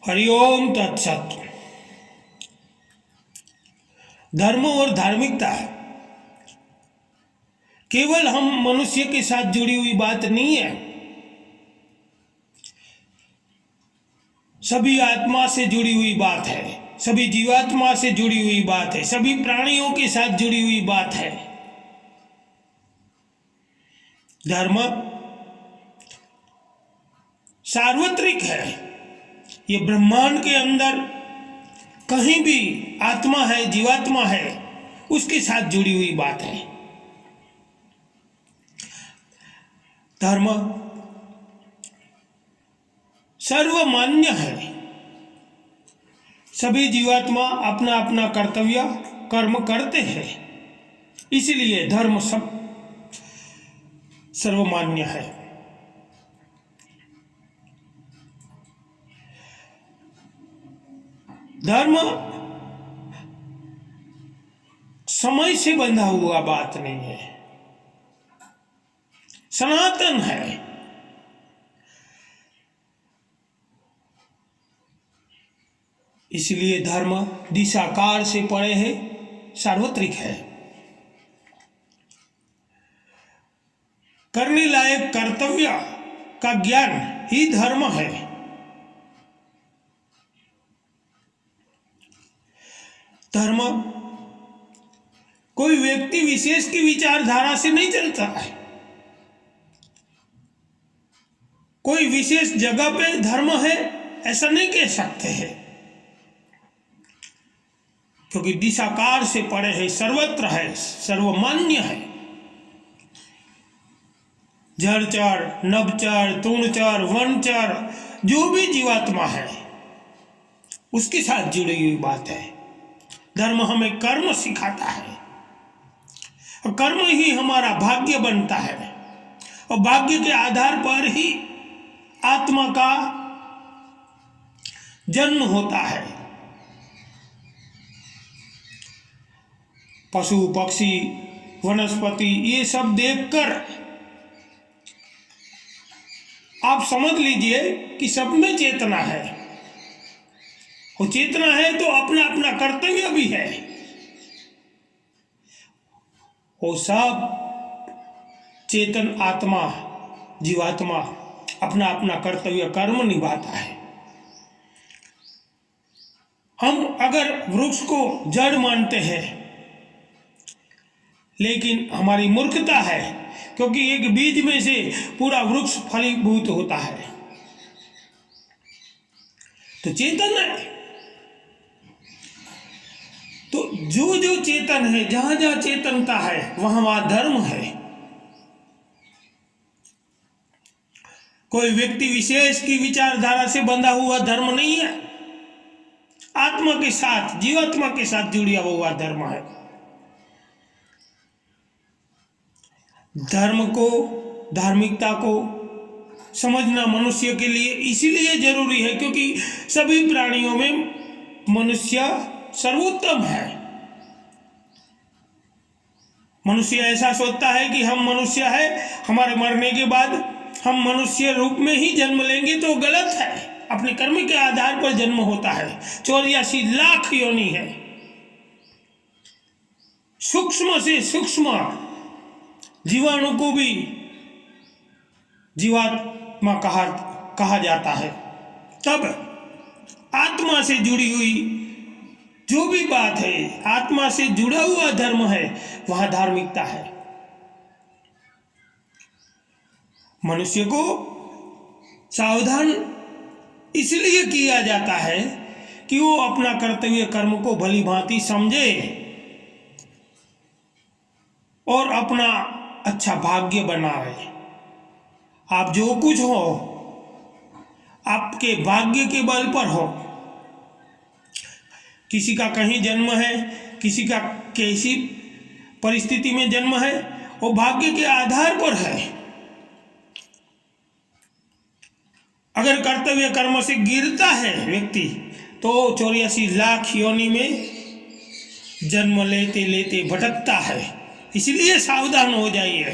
हरिओम तत्सत। धर्म और धार्मिकता केवल हम मनुष्य के साथ जुड़ी हुई बात नहीं है, सभी आत्मा से जुड़ी हुई बात है, सभी जीवात्मा से जुड़ी हुई बात है, सभी प्राणियों के साथ जुड़ी हुई बात है। धर्म सार्वत्रिक है, ये ब्रह्मांड के अंदर कहीं भी आत्मा है, जीवात्मा है, उसके साथ जुड़ी हुई बात है। धर्म सर्वमान्य है, सभी जीवात्मा अपना अपना कर्तव्य कर्म करते हैं, इसलिए धर्म सब सर्वमान्य है। धर्म समय से बंधा हुआ बात नहीं है, सनातन है। इसलिए धर्म दिशाकार से परे है, सार्वत्रिक है। करने लायक कर्तव्य का ज्ञान ही धर्म है। धर्म कोई व्यक्ति विशेष की विचारधारा से नहीं चलता है, कोई विशेष जगह पे धर्म है ऐसा नहीं कह सकते हैं, क्योंकि दिशाकार से परे है, सर्वत्र है, सर्वमान्य है। जड़चर, नभचर, तृणचर, वनचर, जो भी जीवात्मा है उसके साथ जुड़ी हुई बात है। धर्म हमें कर्म सिखाता है और कर्म ही हमारा भाग्य बनता है, और भाग्य के आधार पर ही आत्मा का जन्म होता है। पशु पक्षी वनस्पति ये सब देखकर आप समझ लीजिए कि सब में चेतना है, और चेतना है तो अपना अपना कर्तव्य भी है। वो सब चेतन आत्मा जीवात्मा अपना अपना कर्तव्य कर्म निभाता है। हम अगर वृक्ष को जड़ मानते हैं, लेकिन हमारी मूर्खता है, क्योंकि एक बीज में से पूरा वृक्ष फलीभूत होता है। तो चेतन है, तो जो जो चेतन है, जहां जहां चेतनता है वहां वहां धर्म है। कोई व्यक्ति विशेष की विचारधारा से बंधा हुआ धर्म नहीं है, आत्मा के साथ जीवात्मा के साथ जुड़ा हुआ धर्म है। धर्म को, धार्मिकता को समझना मनुष्य के लिए इसीलिए जरूरी है क्योंकि सभी प्राणियों में मनुष्य सर्वोत्तम है। मनुष्य ऐसा सोचता है कि हम मनुष्य है, हमारे मरने के बाद हम मनुष्य रूप में ही जन्म लेंगे, तो गलत है। अपने कर्म के आधार पर जन्म होता है। 84 लाख योनि है, सूक्ष्म से सूक्ष्म जीवाणु को भी जीवात्मा कहा जाता है। तब आत्मा से जुड़ी हुई जो भी बात है, आत्मा से जुड़ा हुआ धर्म है, वहां धार्मिकता है। मनुष्य को सावधान इसलिए किया जाता है कि वो अपना कर्तव्य कर्म को भली भांति समझे और अपना अच्छा भाग्य बनाए। आप जो कुछ हो आपके भाग्य के बल पर हो। किसी का कहीं जन्म है, किसी का कैसी परिस्थिति में जन्म है, वो भाग्य के आधार पर है। अगर कर्तव्य कर्म से गिरता है व्यक्ति तो 84 लाख योनि में जन्म लेते लेते भटकता है। इसलिए सावधान हो जाइए।